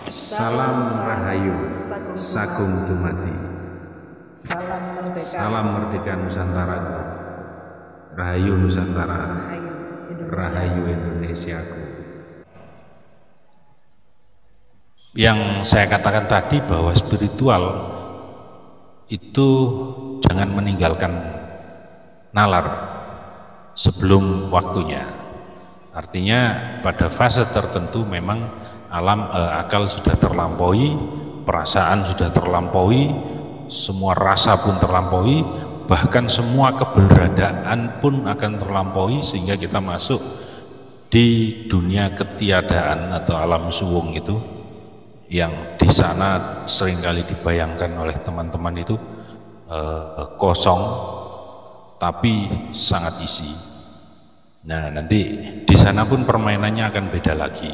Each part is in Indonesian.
Salam Rahayu, Sagung Dumadi. Salam Merdeka Nusantaraku, Rahayu Nusantara, Rahayu Indonesiaku. Yang saya katakan tadi bahwa spiritual itu jangan meninggalkan nalar sebelum waktunya. Artinya pada fase tertentu memang akal sudah terlampaui, perasaan sudah terlampaui, semua rasa pun terlampaui, bahkan semua keberadaan pun akan terlampaui, sehingga kita masuk di dunia ketiadaan atau alam suwung itu, yang di sana seringkali dibayangkan oleh teman-teman itu kosong tapi sangat isi. Nah, nanti di sana pun permainannya akan beda lagi,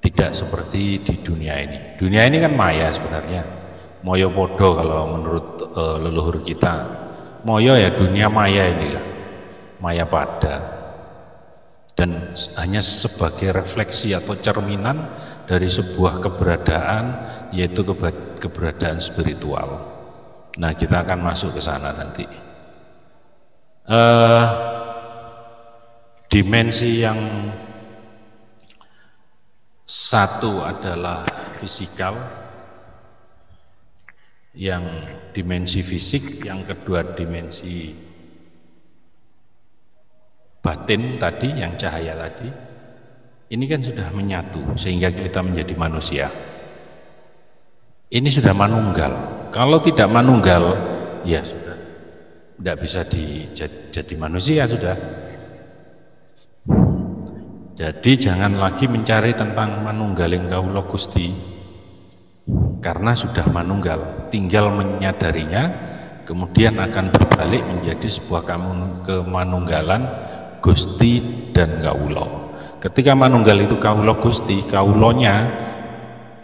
tidak seperti di dunia ini. Dunia ini kan maya sebenarnya, moyo podo kalau menurut leluhur kita. Moyo ya dunia maya inilah, maya pada, dan hanya sebagai refleksi atau cerminan dari sebuah keberadaan, yaitu keberadaan spiritual. Nah, kita akan masuk ke sana nanti. Dimensi yang satu adalah fisikal, yang dimensi fisik, yang kedua dimensi batin tadi, yang cahaya tadi. Ini kan sudah menyatu sehingga kita menjadi manusia. Ini sudah manunggal. Kalau tidak manunggal, ya sudah tidak bisa jadi manusia sudah. Jadi jangan lagi mencari tentang manunggaling kawula Gusti, karena sudah manunggal, tinggal menyadarinya, kemudian akan berbalik menjadi sebuah kemanunggalan Gusti dan kawula. Ketika manunggal itu kawula Gusti, kawulonya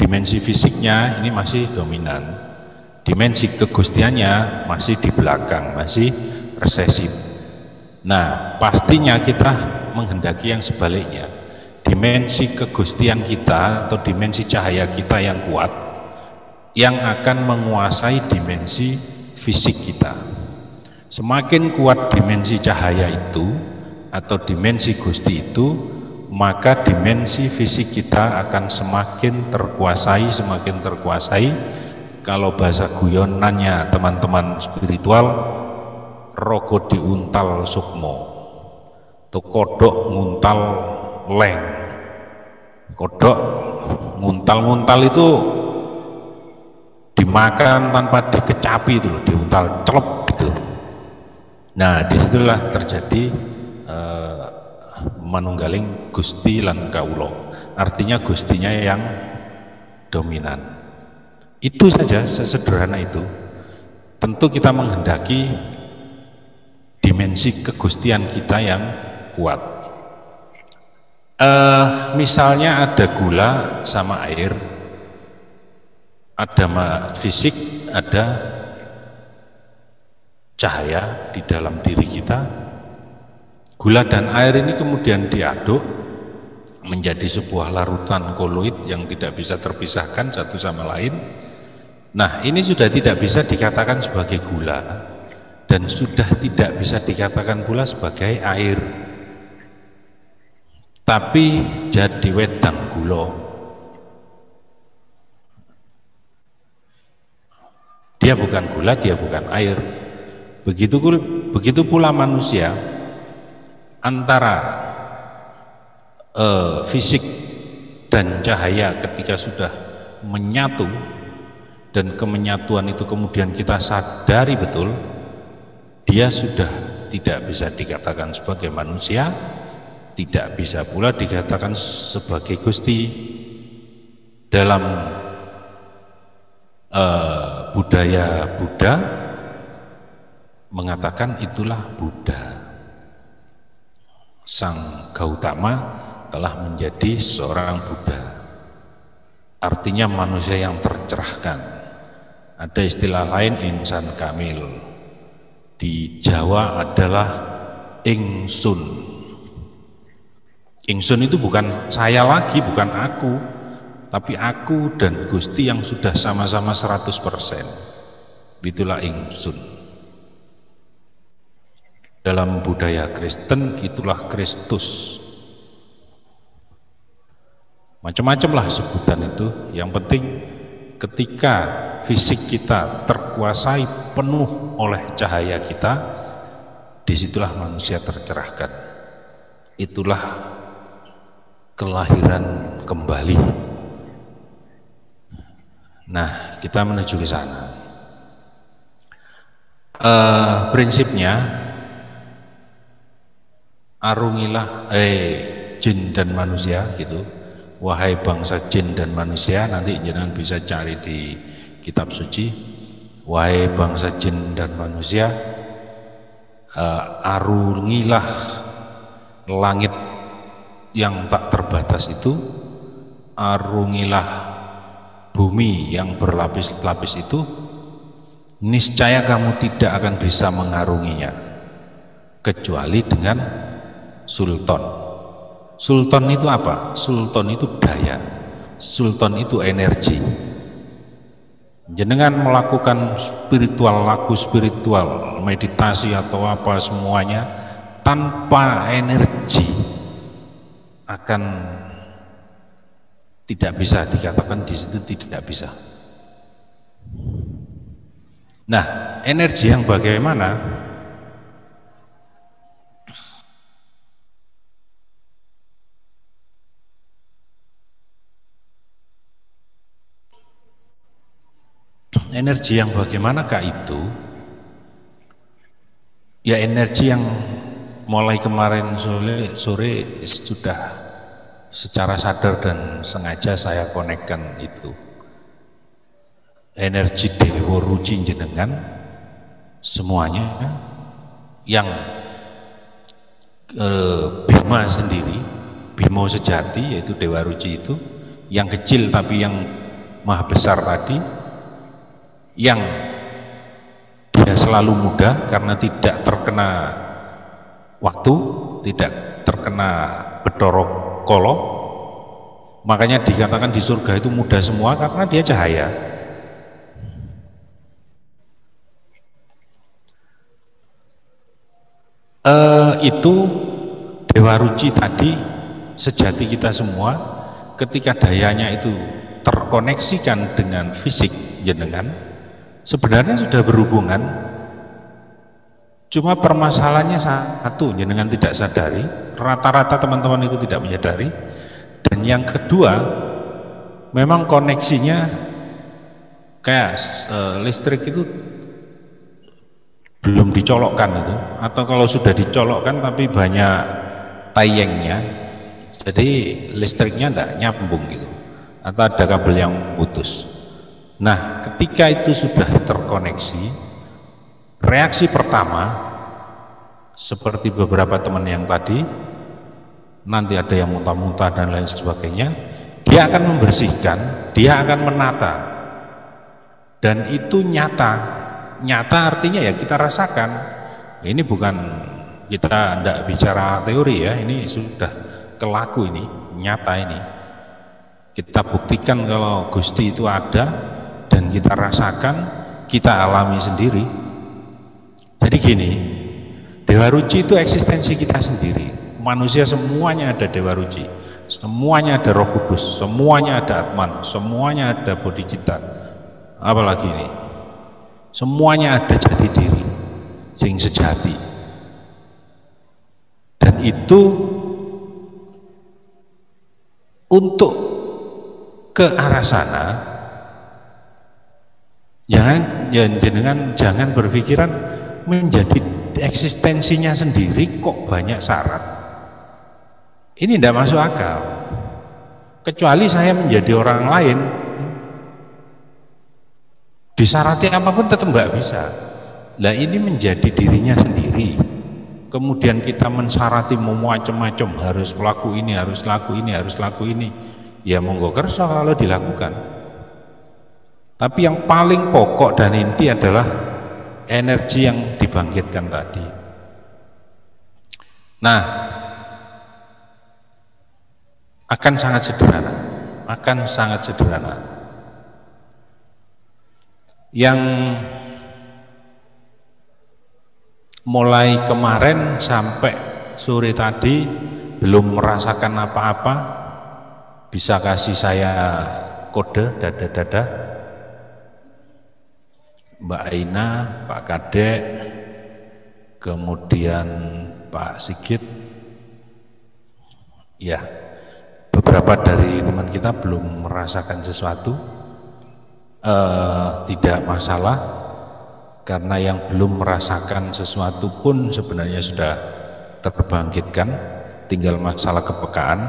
dimensi fisiknya ini masih dominan, dimensi kegustiannya masih di belakang, masih resesif. Nah, pastinya kita menghendaki yang sebaliknya, dimensi kegustian kita atau dimensi cahaya kita yang kuat, yang akan menguasai dimensi fisik kita. Semakin kuat dimensi cahaya itu atau dimensi Gusti itu, maka dimensi fisik kita akan semakin terkuasai, semakin terkuasai. Kalau bahasa guyonannya teman-teman spiritual, rogo diuntal sukmo, tuh kodok nguntal leng. Kodok nguntal-nguntal itu dimakan tanpa dikecapi itu loh, diuntal celep gitu. Nah, disitulah terjadi manunggaling Gusti lan kawula. Artinya Gustinya yang dominan. Itu saja, sesederhana itu. Tentu kita menghendaki dimensi kegustian kita yang kuat. Misalnya ada gula sama air, ada fisik, ada cahaya di dalam diri kita. Gula dan air ini kemudian diaduk menjadi sebuah larutan koloid yang tidak bisa terpisahkan satu sama lain. Nah, ini sudah tidak bisa dikatakan sebagai gula dan sudah tidak bisa dikatakan pula sebagai air, tapi jadi wedang gula. Dia bukan gula, dia bukan air. Begitu pula manusia, antara fisik dan cahaya ketika sudah menyatu, dan kemenyatuan itu kemudian kita sadari betul, dia sudah tidak bisa dikatakan sebagai manusia, tidak bisa pula dikatakan sebagai Gusti. Dalam budaya Buddha mengatakan itulah Buddha. Sang Gautama telah menjadi seorang Buddha, artinya manusia yang tercerahkan. Ada istilah lain, insan kamil. Di Jawa adalah ingsun. Ingsun itu bukan saya lagi, bukan aku. tapi aku dan Gusti yang sudah sama-sama 100%. Itulah ingsun. Dalam budaya Kristen itulah Kristus. Macam-macam lah sebutan itu. Yang penting ketika fisik kita terkuasai penuh oleh cahaya kita, disitulah manusia tercerahkan. Itulah kelahiran kembali. Nah, kita menuju ke sana. Prinsipnya arungilah jin dan manusia gitu. Wahai bangsa jin dan manusia, nanti jenengan bisa cari di kitab suci. Wahai bangsa jin dan manusia, arungilah langit yang tak terbatas itu, arungilah bumi yang berlapis-lapis itu, niscaya kamu tidak akan bisa mengarunginya kecuali dengan sultan. Sultan itu apa? Sultan itu daya, sultan itu energi. Jenengan melakukan laku spiritual, meditasi atau apa semuanya tanpa energi akan tidak bisa dikatakan di situ tidak bisa. Nah, energi yang bagaimana? Energi yang bagaimanakah itu? Ya energi yang mulai kemarin sore sudah secara sadar dan sengaja saya konekkan itu. Energi Dewa Ruci jenengan semuanya yang Bima sendiri, Bima sejati yaitu Dewa Ruci itu, yang kecil tapi yang maha besar tadi, yang dia selalu muda karena tidak terkena waktu, tidak terkena bedorok kolo, makanya dikatakan di surga itu muda semua karena dia cahaya. Itu Dewa Ruci tadi sejati kita semua, ketika dayanya itu terkoneksikan dengan fisik jenengan, sebenarnya sudah berhubungan, cuma permasalahannya satu, jenengan tidak sadari, rata-rata teman-teman itu tidak menyadari. Dan yang kedua, memang koneksinya kayak listrik itu belum dicolokkan itu, atau kalau sudah dicolokkan tapi banyak tayengnya, jadi listriknya tidak nyambung gitu, atau ada kabel yang putus. Nah, ketika itu sudah terkoneksi, reaksi pertama seperti beberapa teman yang tadi, nanti ada yang muntah-muntah dan lain sebagainya, dia akan membersihkan, dia akan menata, dan itu nyata artinya ya kita rasakan. Ini bukan kita tidak bicara teori ya, ini sudah kelaku, ini nyata, ini kita buktikan kalau Gusti itu ada dan kita rasakan, kita alami sendiri. Jadi gini, Dewa Ruci itu eksistensi kita sendiri. Manusia semuanya ada Dewa Ruci, semuanya ada Roh Kudus, semuanya ada Atman, semuanya ada Bodhicitta. Apalagi ini, semuanya ada jati diri sing sejati, dan itu untuk ke arah sana jangan berpikiran menjadi eksistensinya sendiri kok banyak syarat. Ini tidak masuk akal. Kecuali saya menjadi orang lain, disarati apapun tetap nggak bisa. Lah ini menjadi dirinya sendiri, kemudian kita mensarati macam-macam, harus laku ini, harus laku ini, harus laku ini, ya monggo kerso kalau dilakukan. Tapi yang paling pokok dan inti adalah energi yang dibangkitkan tadi. Nah, akan sangat sederhana, makan sangat sederhana. Yang mulai kemarin sampai sore tadi belum merasakan apa-apa, bisa kasih saya kode dada-dada. Mbak Aina, Pak Kadek, kemudian Pak Sigit. Ya, beberapa dari teman kita belum merasakan sesuatu. Tidak masalah, karena yang belum merasakan sesuatu pun sebenarnya sudah terbangkitkan, tinggal masalah kepekaan,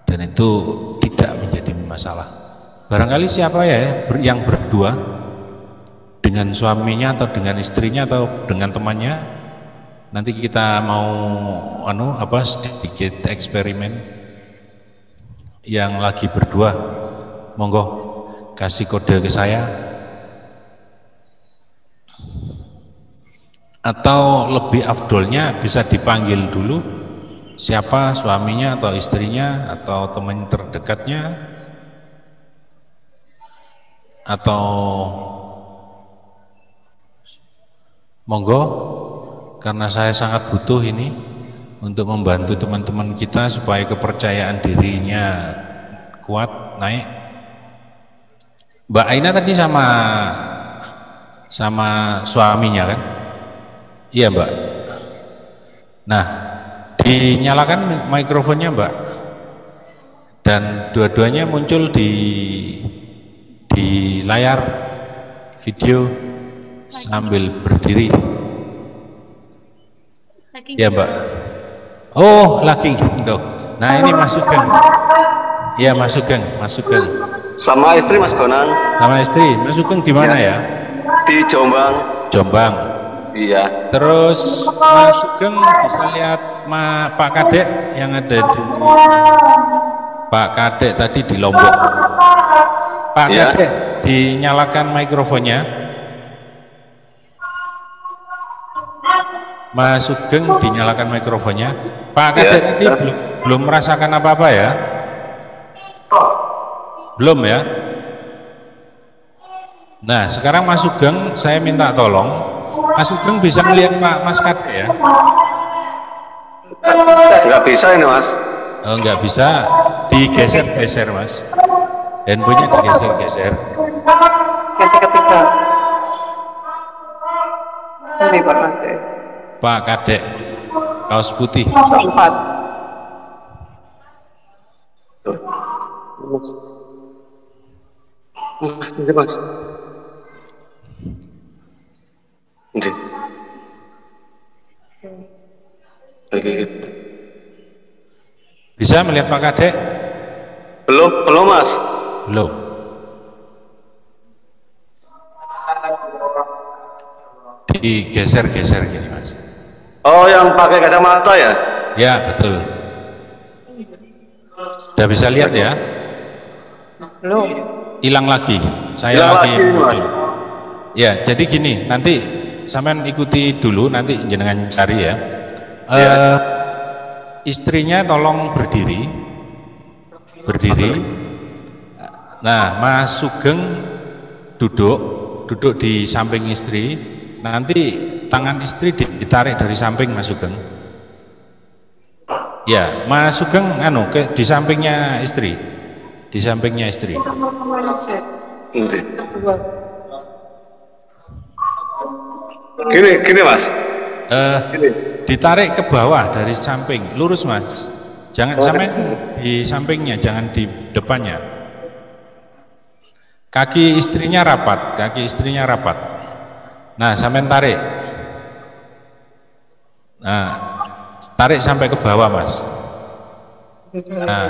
dan itu tidak menjadi masalah. Barangkali siapa ya yang berdua dengan suaminya atau dengan istrinya atau dengan temannya, nanti kita mau sedikit eksperimen. Yang lagi berdua, monggo kasih kode ke saya. Atau lebih afdolnya bisa dipanggil dulu siapa suaminya atau istrinya atau teman terdekatnya, atau monggo, karena saya sangat butuh ini untuk membantu teman-teman kita supaya kepercayaan dirinya kuat, naik. Mbak Aina tadi sama suaminya kan? Iya Mbak. Nah, dinyalakan mikrofonnya Mbak, dan dua-duanya muncul di layar video sambil berdiri. Ya Mbak. Oh, lagi dok. Nah ini Mas Sugeng. Ya Mas Sugeng, Mas Sugeng. Sama istri Mas Bonang. Sama istri. Mas Sugeng di mana ya? Di Jombang. Jombang. Iya. Terus Mas Sugeng bisa lihat Pak Kadek yang ada di Pak Kadek tadi di Lombok. Pak Kadek dinyalakan mikrofonnya. Mas Sugeng dinyalakan mikrofonnya. Pak Kadek tadi belum merasakan apa-apa ya? Belum ya? Nah sekarang Mas Sugeng saya minta tolong, Mas Sugeng bisa melihat Mas Kadek ya? Nggak bisa ini Mas. Oh, nggak bisa, digeser-geser Mas, handphonenya digeser-geser. Ketiga ini Pak Kadek. Pak Kadek kaos putih. 4. Ini Mas. Ini. Bisa melihat Pak Kadek? Belum Mas. Belum. Digeser-geser gini Mas. Oh, yang pakai kacamata ya? Ya betul. Sudah bisa lihat ya? Belum. Hilang lagi. Saya Hilang lagi. Mas. Ya, jadi gini, nanti sampean ikuti dulu, nanti jenengan cari ya. Istrinya tolong berdiri. Nah, Mas Sugeng duduk di samping istri. Nanti tangan istri ditarik dari samping Mas Sugeng. Ya, Mas Sugeng di sampingnya istri. Di sampingnya istri. Gini Mas. Ditarik ke bawah dari samping, lurus Mas. Jangan sampai di sampingnya, jangan di depannya. Kaki istrinya rapat. Nah, sampai tarik. Nah, tarik sampai ke bawah Mas. Nah,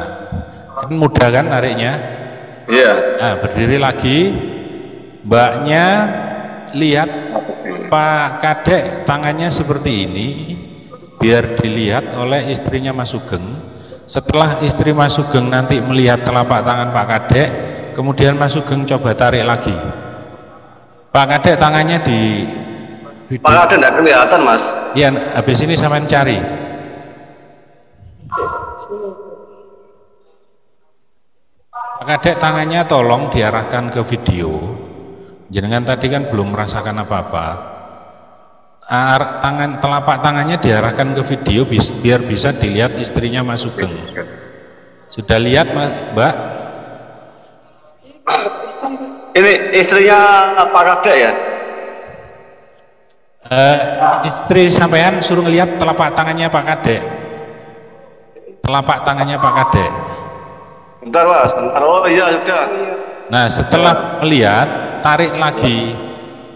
kan mudah kan nariknya? Iya. Nah, berdiri lagi. Mbaknya lihat Pak Kadek tangannya seperti ini, biar dilihat oleh istrinya Mas Sugeng. Setelah istri Mas Sugeng nanti melihat telapak tangan Pak Kadek, kemudian Mas Sugeng coba tarik lagi. Pak Kadek tangannya di Pak Kadek tidak kelihatan Mas. Iya, habis ini sampean cari. Pak Kadek, tangannya tolong diarahkan ke video. Jenengan tadi kan belum merasakan apa-apa. Telapak tangannya diarahkan ke video biar bisa dilihat istrinya Mas Sugeng. Sudah lihat Mbak? Ini istrinya Pak Kadek ya? Istri sampean suruh ngelihat telapak tangannya Pak Kadek. Telapak tangannya Pak Kadek. Bentar Mas, bentar. Oh iya sudah. Nah setelah melihat, tarik lagi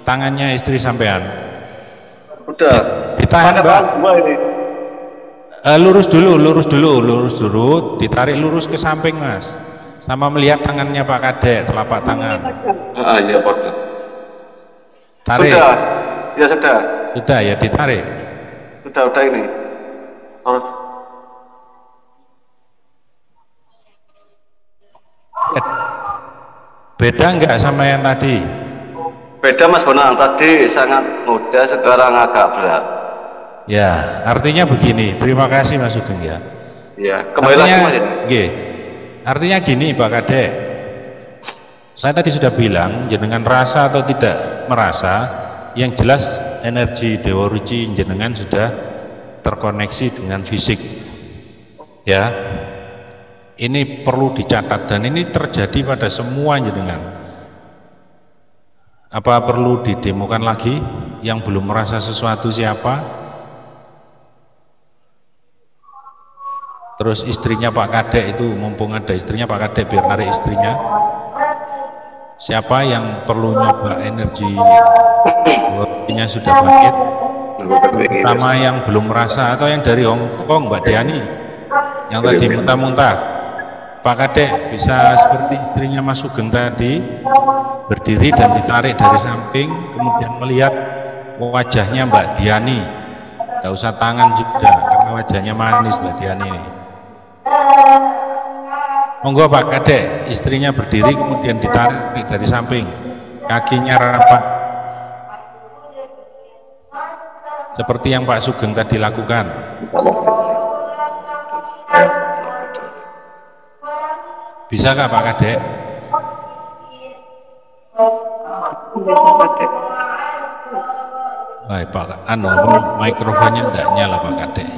tangannya istri sampean. Udah. Ditahan Mbak. Ini. Lurus dulu, ditarik lurus ke samping Mas. Sama melihat tangannya Pak Kadek, telapak tangan. Ah iya Pak. Tarik. Sudah. Ya sudah. Sudah ya, ditarik. Sudah ini. Beda enggak sama yang tadi? Beda Mas Bonang, tadi sangat mudah, sekarang agak berat. Ya, artinya begini. Terima kasih Mas Sugeng ya. Ya, kembali lagi Mas. Artinya gini Pak Kadek. Saya tadi sudah bilang, jenengan rasa atau tidak merasa, yang jelas energi Dewa Ruci jenengan sudah terkoneksi dengan fisik. Ya. Ini perlu dicatat dan ini terjadi pada semua jenengan. Apa perlu didemokan lagi? Yang belum merasa sesuatu siapa? Terus istrinya Pak Kadek itu, mumpung ada istrinya Pak Kadek, biar narik istrinya. Siapa yang perlu nyoba energi energinya sudah bangkit? Pertama yang belum merasa, atau yang dari Hongkong Mbak Diani yang tadi muntah-muntah. Pak Kadek bisa seperti istrinya Mas Sugeng tadi, berdiri dan ditarik dari samping, kemudian melihat wajahnya Mbak Diani. Tidak usah tangan juga, karena wajahnya manis Mbak Diani ini. Monggo Pak Kadek, istrinya berdiri kemudian ditarik dari samping, kakinya rapat, seperti yang Pak Sugeng tadi lakukan. Bisakah Pak Kadek? Wah Pak, mikrofonnya tidak nyala Pak Kadek.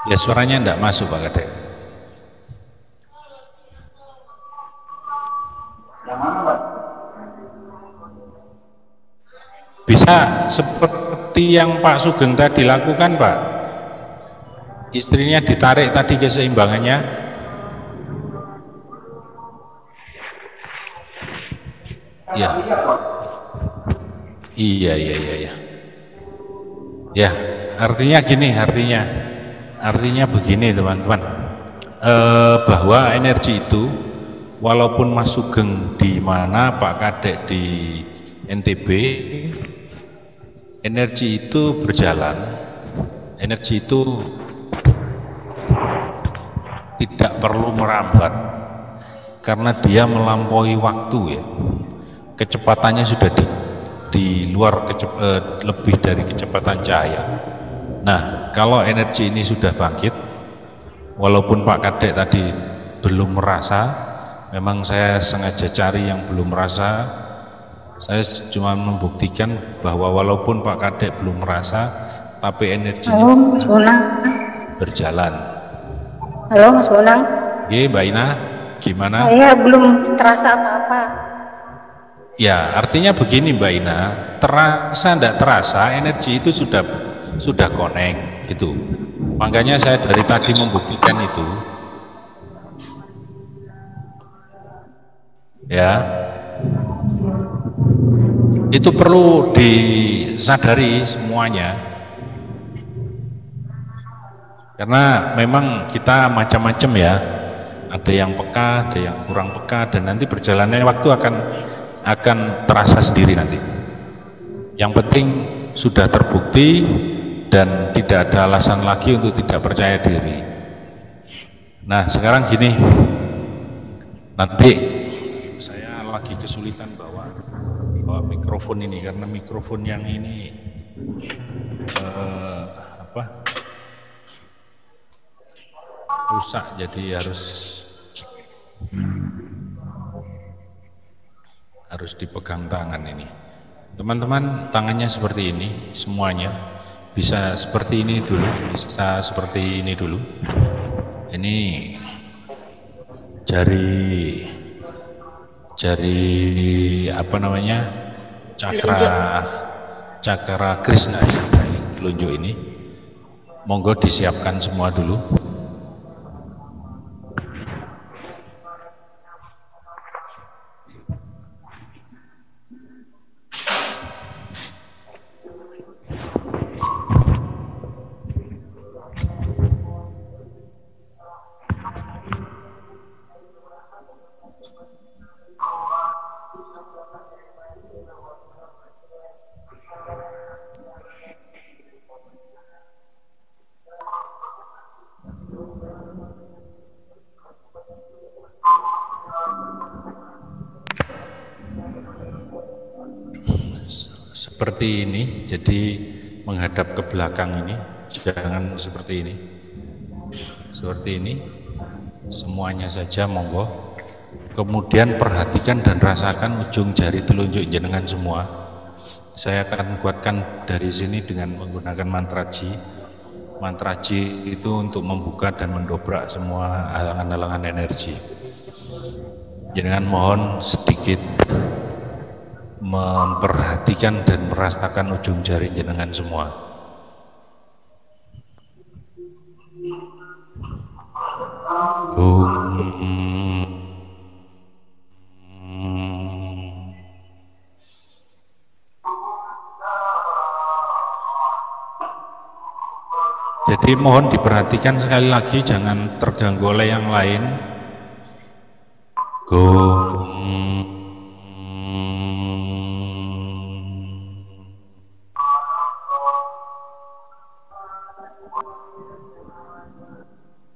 Ya suaranya tidak masuk Pak Kadek. Bisa seperti yang Pak Sugeng tadi lakukan Pak? Istrinya ditarik tadi keseimbangannya. Ya. Iya. Ya, artinya gini, artinya begini teman-teman. Bahwa energi itu, walaupun Mas Sugeng di mana, Pak Kadek di NTB, energi itu berjalan. Energi itu tidak perlu merambat karena dia melampaui waktu ya, kecepatannya sudah di luar lebih dari kecepatan cahaya. Nah kalau energi ini sudah bangkit, walaupun Pak Kadek tadi belum merasa, memang saya sengaja cari yang belum merasa, saya cuma membuktikan bahwa walaupun Pak Kadek belum merasa, tapi energinya berjalan. Halo Mas Bonang. Oke, Mbak Ina, gimana? Saya belum terasa apa-apa. Ya, artinya begini Mbak Ina, terasa tidak terasa energi itu sudah connect gitu. Makanya saya dari tadi membuktikan itu. Ya. Itu perlu disadari semuanya. Karena memang kita macam-macam ya, ada yang peka, ada yang kurang peka, dan nanti berjalannya waktu akan terasa sendiri nanti. Yang penting sudah terbukti dan tidak ada alasan lagi untuk tidak percaya diri. Nah sekarang gini, nanti saya lagi kesulitan bawa mikrofon ini karena mikrofon yang ini rusak, jadi harus dipegang tangan ini. Teman-teman, tangannya seperti ini semuanya. Bisa seperti ini dulu, bisa seperti ini dulu. Ini jari apa namanya, cakra Krishna yang telunjuk ini. Monggo disiapkan semua dulu. Seperti ini, jadi menghadap ke belakang ini, jangan seperti ini. Seperti ini, semuanya saja monggo. Kemudian perhatikan dan rasakan ujung jari telunjuk jenengan semua. Saya akan kuatkan dari sini dengan menggunakan mantra Ji. Mantra Ji itu untuk membuka dan mendobrak semua halangan-halangan energi. Jenengan mohon sedikit memperhatikan dan merasakan ujung jari jenengan semua. Jadi mohon diperhatikan sekali lagi, jangan terganggu oleh yang lain.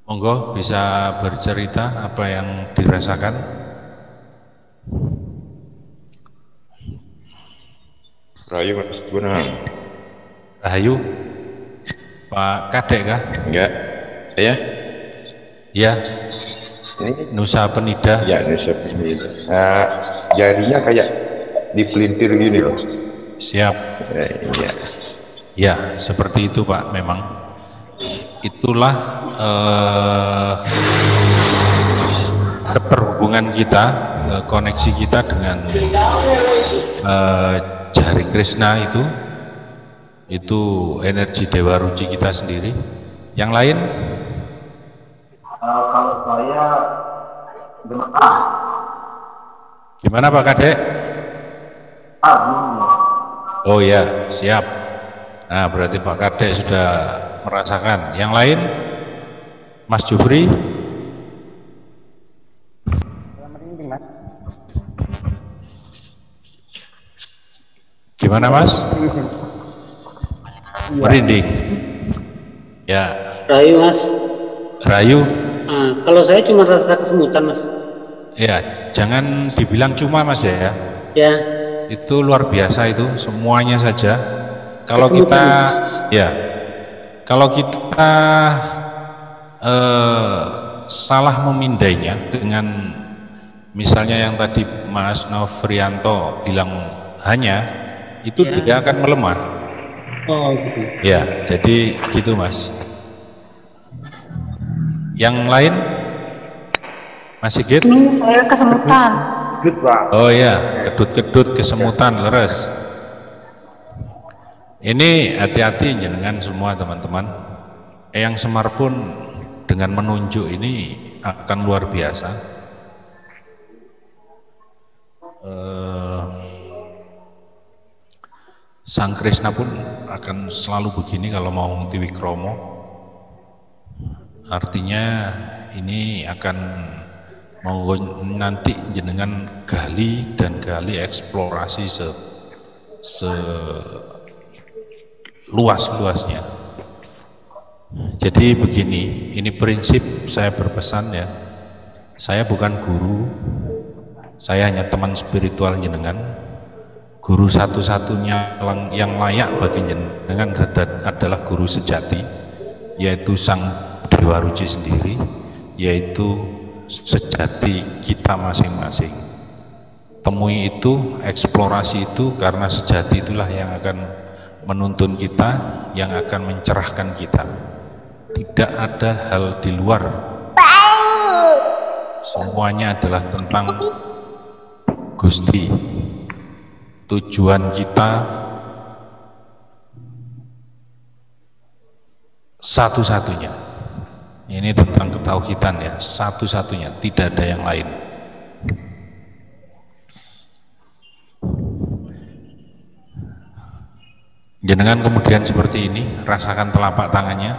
Monggo bisa bercerita apa yang dirasakan. Rahayu Mas Bonang. Rahayu, Pak Kadek kah? Enggak. Saya? Ya. Ini Nusa Penida. ya Nusa Penida. Jarinya kayak dipelintir gini loh. Siap. Iya. Ya, seperti itu Pak, memang. Itulah keterhubungan kita, koneksi kita dengan jari Krishna itu energi Dewa Ruci kita sendiri. Yang lain? Kalau saya Gimana Pak Kadek? Oh ya, siap. Nah, berarti Pak Kadek sudah merasakan. Yang lain? Mas Jufri? Gimana Mas? Merinding. Ya. Rahayu Mas. Rahayu? Kalau saya cuma rasa kesemutan Mas. Ya, jangan dibilang cuma Mas ya. Ya. Itu luar biasa itu, semuanya saja. Kalau Kesemutan, kita, Mas. ya, kalau kita salah memindainya dengan misalnya yang tadi Mas Novrianto bilang hanya, itu dia akan melemah. Oh gitu. Ya, jadi gitu Mas. Yang lain? Mas Sigit? Ini saya kesemutan. Oh ya, kedut-kedut, kesemutan, leres. Ini hati-hati jenengan semua teman-teman. Eyang Semar pun dengan menunjuk ini akan luar biasa. Sang Krishna pun akan selalu begini kalau mau Tiwikromo. Artinya ini akan mau nanti jenengan gali dan gali eksplorasi seluas-luasnya. Jadi begini, ini prinsip saya berpesan ya. Saya bukan guru, saya hanya teman spiritual jenengan. Guru satu-satunya yang layak bagi jenengan adalah guru sejati, yaitu Sang Dewa Ruci sendiri. yaitu sejati kita masing-masing. Temui itu, eksplorasi itu, karena sejati itulah yang akan menuntun kita, yang akan mencerahkan kita. Tidak ada hal di luar, semuanya adalah tentang Gusti. Tujuan kita satu-satunya, ini tentang ketauhidan ya, satu-satunya, tidak ada yang lain. Jenengan kemudian seperti ini, rasakan telapak tangannya.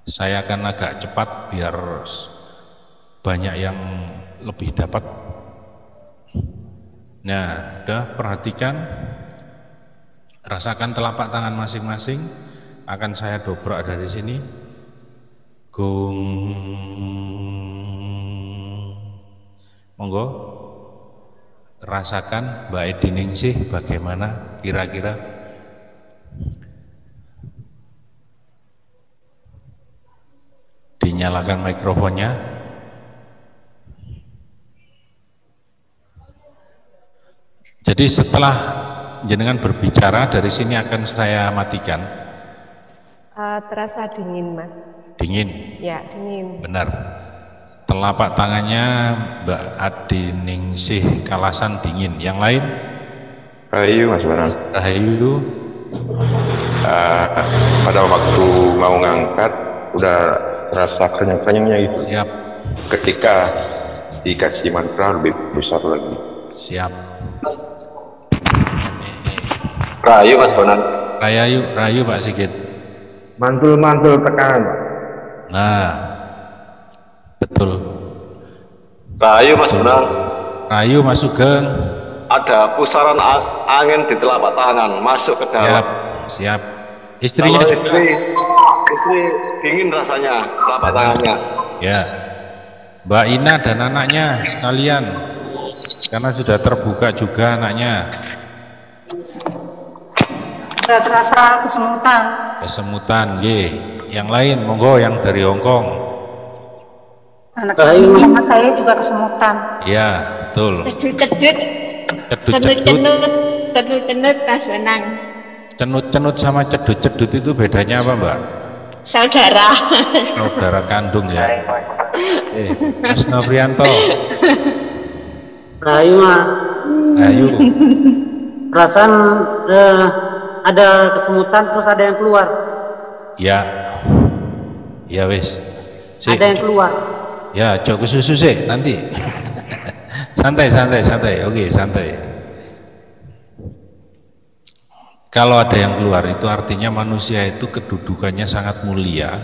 Saya akan agak cepat biar banyak yang lebih dapat. Nah, udah, perhatikan, rasakan telapak tangan masing-masing. Akan saya dobrak dari sini. Gong. Monggo. Rasakan Mbak Edi Ningsih bagaimana kira-kira. Dinyalakan mikrofonnya. Jadi setelah jenengan berbicara, dari sini akan saya matikan. Terasa dingin, Mas. Dingin? Ya, dingin. Benar. Telapak tangannya Mbak Edi Ningsih Kalasan dingin. Yang lain? Rahayu Mas Bonang. Rahayu. Pada waktu mau ngangkat udah terasa kenyang-kenyangnya itu. Siap. Ketika dikasih mantra lebih besar lagi. Siap. Rahayu Mas Bonang. Rahayu Pak Sigit. Mantul-mantul tekan. Nah, betul. Rahayu Mas Bonang. Rahayu Mas Sugeng. Ada pusaran angin di telapak tangan masuk ke dalam. Siap. Istrinya Kalau juga. istri dingin rasanya telapak tangannya. Ya. Mbak Ina dan anaknya sekalian, karena sudah terbuka juga anaknya. Udah terasa kesemutan. Kesemutan, Yang lain, monggo, yang dari Hongkong. Anak saya juga kesemutan. Ya, betul. Cedut-cedut, cedut-cedut, Mas Bonang. Cenut-cenut sama cedut-cedut itu bedanya apa, Mbak? Saudara. Saudara kandung ya. Mas Novrianto. Rahayu Mas. Rahayu. Perasaan ada kesemutan terus ada yang keluar. Ya. Ya wis. Ada yang keluar. Ya, jok susu sih nanti. santai. Oke, santai. Kalau ada yang keluar itu artinya manusia itu kedudukannya sangat mulia,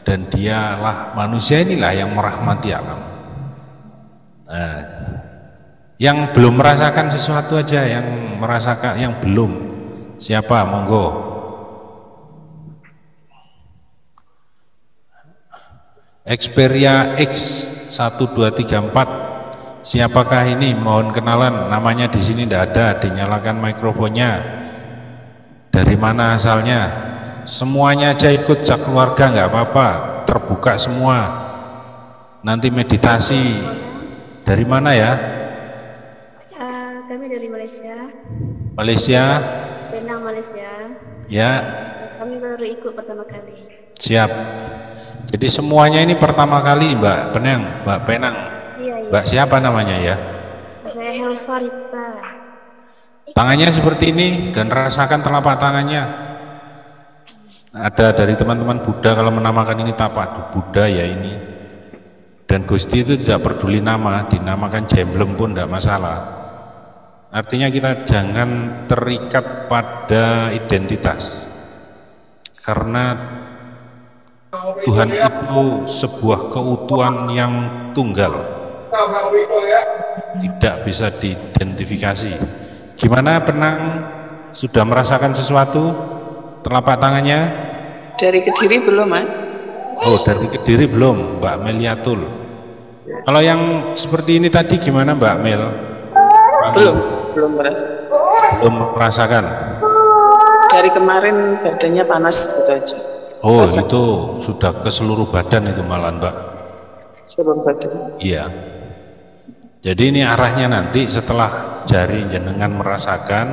dan dialah manusia inilah yang merahmati alam. Nah, yang belum merasakan sesuatu aja, yang merasakan, yang belum. Siapa? Monggo. Xperia X 1234. Siapakah ini? Mohon kenalan. Namanya di sini tidak ada. Dinyalakan mikrofonnya. Dari mana asalnya? Semuanya aja ikut, keluarga nggak apa-apa. Terbuka semua. Nanti meditasi. Dari mana ya? Kami dari Malaysia. Malaysia. Penang, Malaysia. Ya. Kami baru ikut pertama kali. Siap. Jadi semuanya ini pertama kali Mbak Penang, Mbak Penang. Iya. Mbak siapa namanya ya? Saya Helfarita. Tangannya seperti ini dan rasakan telapak tangannya. Ada dari teman-teman Buddha kalau menamakan ini tapak Buddha ya ini. Dan Gusti itu tidak peduli nama, dinamakan Jemblem pun tidak masalah. Artinya kita jangan terikat pada identitas. Karena Tuhan itu sebuah keutuhan yang tunggal, tidak bisa diidentifikasi. Gimana Penang? Sudah merasakan sesuatu? Telapak tangannya? Dari Kediri belum, Mas? Oh, dari Kediri belum, Mbak Meliatul. Kalau yang seperti ini tadi gimana Mbak Mel? Belum merasa. Belum merasakan? Dari kemarin badannya panas gitu aja. Oh, itu sudah ke seluruh badan itu malah Mbak. Sebelum badan. Iya. Jadi ini arahnya nanti setelah jari jenengan merasakan,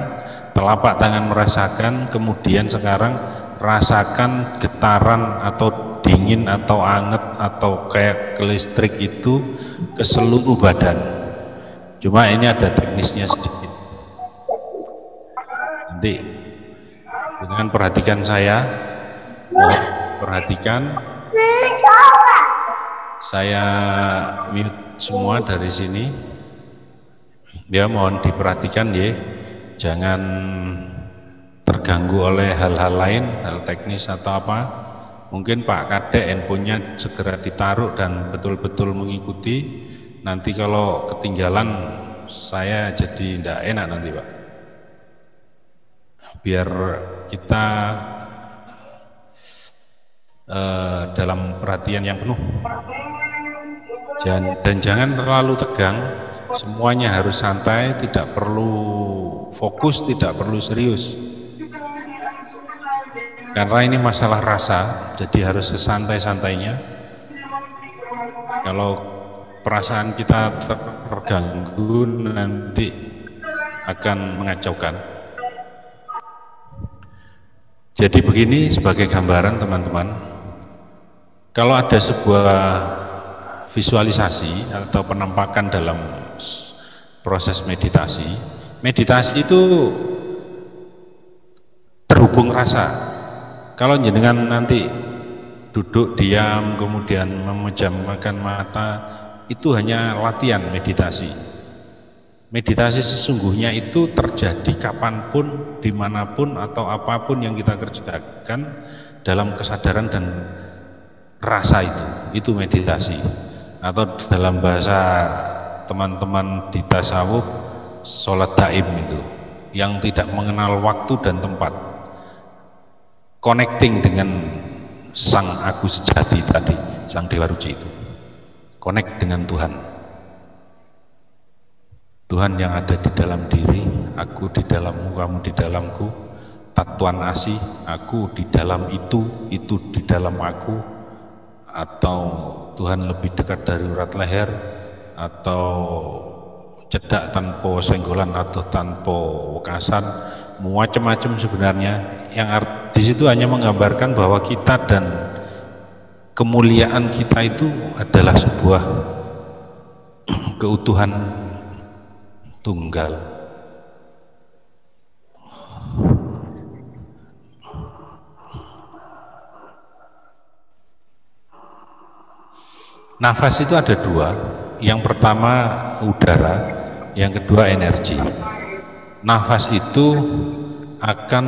telapak tangan merasakan, kemudian sekarang rasakan getaran atau dingin atau anget atau kayak ke listrik itu ke seluruh badan. Cuma ini ada teknisnya sedikit. Nanti dengan perhatikan saya, perhatikan. Saya mute semua dari sini. Ya, mohon diperhatikan ya, jangan terganggu oleh hal-hal lain, hal teknis atau apa. Mungkin Pak Kadek handphonenya segera ditaruh dan betul-betul mengikuti. Nanti kalau ketinggalan saya jadi tidak enak nanti Pak. Biar kita dalam perhatian yang penuh. Dan jangan terlalu tegang, semuanya harus santai, tidak perlu fokus, tidak perlu serius. Karena ini masalah rasa, jadi harus sesantai-santainya. Kalau perasaan kita terganggu nanti akan mengacaukan. Jadi begini sebagai gambaran teman-teman, kalau ada sebuah visualisasi atau penampakan dalam proses meditasi, meditasi itu terhubung rasa. Kalau jenengan nanti duduk diam kemudian memejamkan mata, itu hanya latihan meditasi. Meditasi sesungguhnya itu terjadi kapanpun, dimanapun atau apapun yang kita kerjakan dalam kesadaran dan rasa itu meditasi. Atau dalam bahasa teman-teman di tasawuf, sholat daim itu, yang tidak mengenal waktu dan tempat, connecting dengan sang aku sejati tadi, sang Dewa Ruci itu, connect dengan Tuhan. Tuhan yang ada di dalam diri, aku di dalammu, kamu di dalamku, tatuan asih, aku di dalam itu di dalam aku, atau Tuhan lebih dekat dari urat leher, atau cedak tanpa senggolan atau tanpa wekasan, macam-macam sebenarnya. Yang di situ hanya menggambarkan bahwa kita dan kemuliaan kita itu adalah sebuah keutuhan tunggal. Nafas itu ada dua, yang pertama udara, yang kedua energi. Nafas itu akan,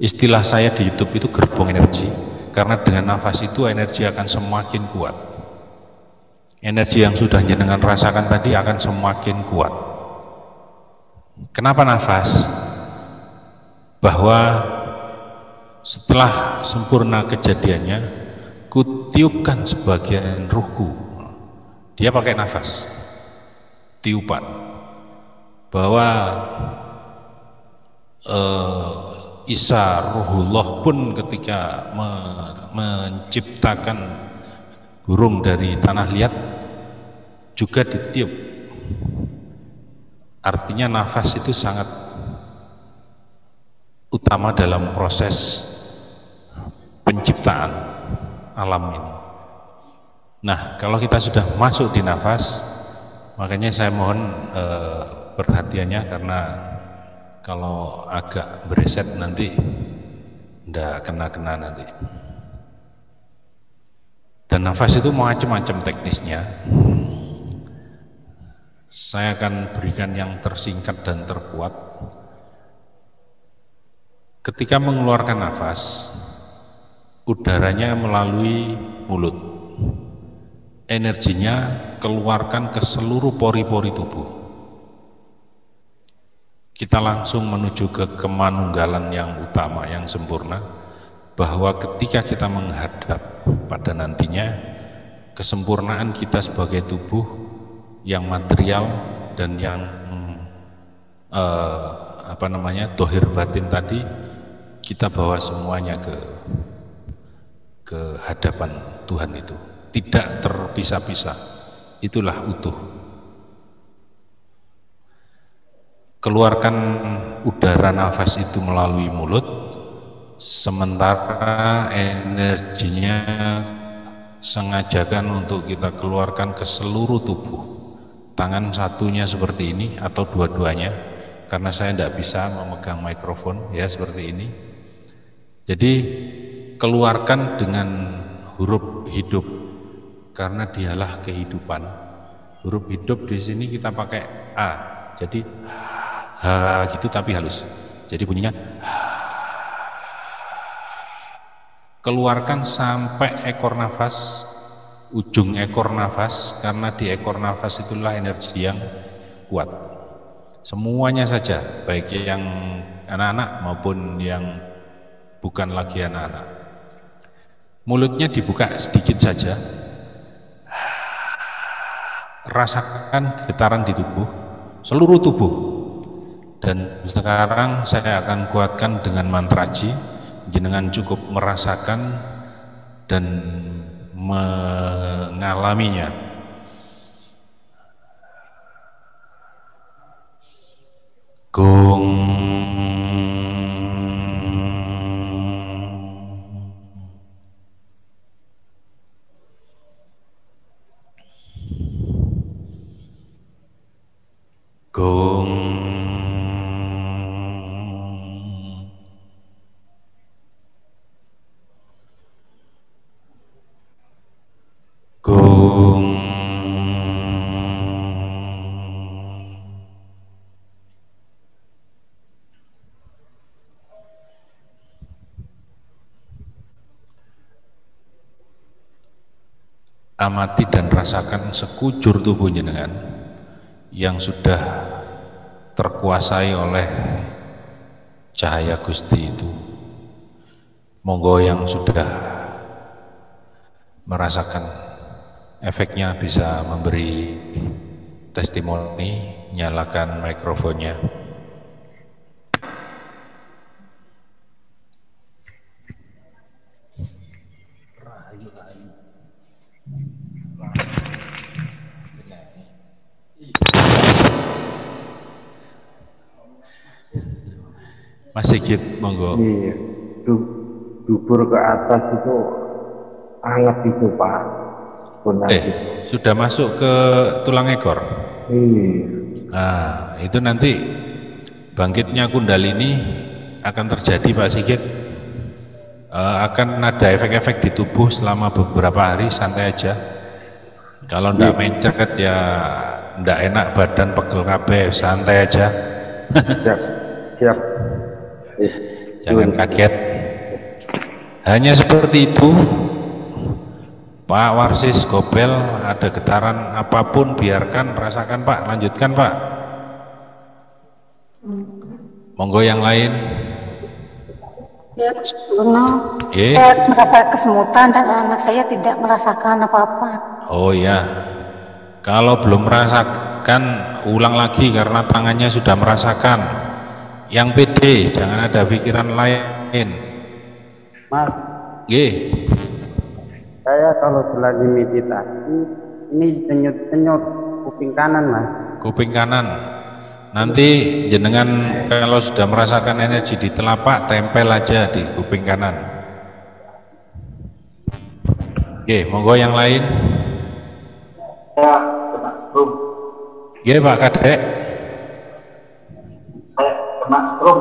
istilah saya di YouTube itu gerbong energi, karena dengan nafas itu energi akan semakin kuat. Energi yang sudah jenengan rasakan tadi akan semakin kuat. Kenapa nafas? Bahwa setelah sempurna kejadiannya, kutiupkan sebagian ruhku, dia pakai nafas, tiupan, bahwa Isa Ruhullah pun ketika menciptakan burung dari tanah liat juga ditiup. Artinya nafas itu sangat utama dalam proses penciptaan alam ini. Nah, kalau kita sudah masuk di nafas, makanya saya mohon perhatiannya, karena kalau agak bereset nanti ndak kena-kena nanti. Dan nafas itu macam-macam teknisnya. Saya akan berikan yang tersingkat dan terkuat. Ketika mengeluarkan nafas, udaranya melalui mulut, energinya keluarkan ke seluruh pori-pori tubuh. Kita langsung menuju ke kemanunggalan yang utama, yang sempurna, bahwa ketika kita menghadap pada nantinya kesempurnaan kita sebagai tubuh yang material dan yang dohir batin tadi, kita bawa semuanya ke hadapan Tuhan itu, tidak terpisah-pisah. Itulah utuh. Keluarkan udara nafas itu melalui mulut, sementara energinya sengajakan untuk kita keluarkan ke seluruh tubuh. Tangan satunya seperti ini atau dua-duanya, karena saya tidak bisa memegang mikrofon ya seperti ini. Jadi keluarkan dengan huruf hidup, karena dialah kehidupan. Huruf hidup di sini kita pakai A, jadi H gitu tapi halus. Jadi bunyinya keluarkan sampai ekor nafas, ujung ekor nafas, karena di ekor nafas itulah energi yang kuat. Semuanya saja, baik yang anak-anak maupun yang bukan lagi anak-anak. Mulutnya dibuka sedikit saja, rasakan getaran di tubuh, seluruh tubuh. Dan sekarang saya akan kuatkan dengan mantra Ji. Jenengan cukup merasakan dan mengalaminya. Gong. Gong. Gong. Amati dan rasakan sekujur tubuh jenengan yang sudah terkuasai oleh cahaya Gusti itu. Monggo yang sudah merasakan efeknya bisa memberi testimoni, nyalakan mikrofonnya. Mas Sigit, monggo. Iya, dubur ke atas itu hangat itu Pak. Sudah masuk ke tulang ekor? Iya. Nah, itu nanti bangkitnya Kundalini akan terjadi Pak Sigit. Akan ada efek-efek di tubuh selama beberapa hari, santai aja. Kalau ndak mencret ya ndak enak badan, pegel kabeh, santai aja. Siap. Jangan kaget. Hanya seperti itu. Pak Warsis, Gobel, ada getaran apapun biarkan, rasakan Pak, lanjutkan Pak. Monggo yang lain. Ya Mas Bono, saya merasa kesemutan dan anak saya tidak merasakan apa-apa. Oh ya, kalau belum merasakan, ulang lagi karena tangannya sudah merasakan. Yang pede, jangan ada pikiran lain. Mas, saya kalau lagi meditasi ini tenyut-tenyut kuping kanan Mas. Kuping kanan. Nanti jenengan kalau sudah merasakan energi di telapak, tempel aja di kuping kanan. Monggo yang lain. Pak Kadek.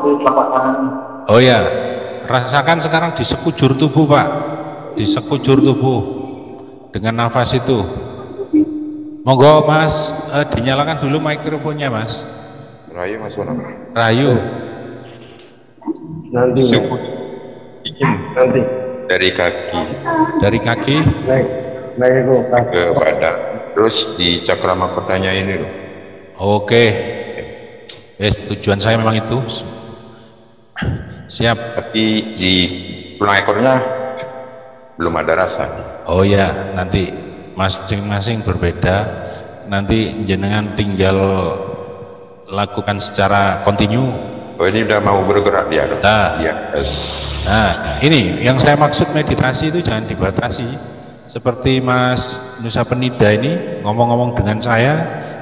Di telapak kanan. Oh ya, rasakan sekarang di sekujur tubuh Pak. Di sekujur tubuh dengan nafas itu. Monggo Mas, dinyalakan dulu mikrofonnya Mas. Rayu Mas Bono. Rayu. Nanti. Dari kaki. Naik itu ke badan. Terus di cakra mahkotanya ini loh. Oke. Tujuan saya memang itu. Siap. Tapi di tulang ekornya belum ada rasa. Oh ya, nanti masing-masing berbeda. Nanti jenengan tinggal lakukan secara kontinu. Oh ini udah mau bergerak dia. Nah, ini yang saya maksud meditasi itu jangan dibatasi. seperti Mas Nusa Penida ini ngomong-ngomong dengan saya,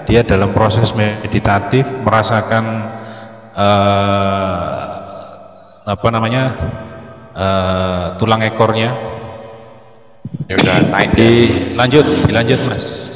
dia dalam proses meditatif merasakan apa namanya tulang ekornya. Ya udah naik. Dilanjut Mas.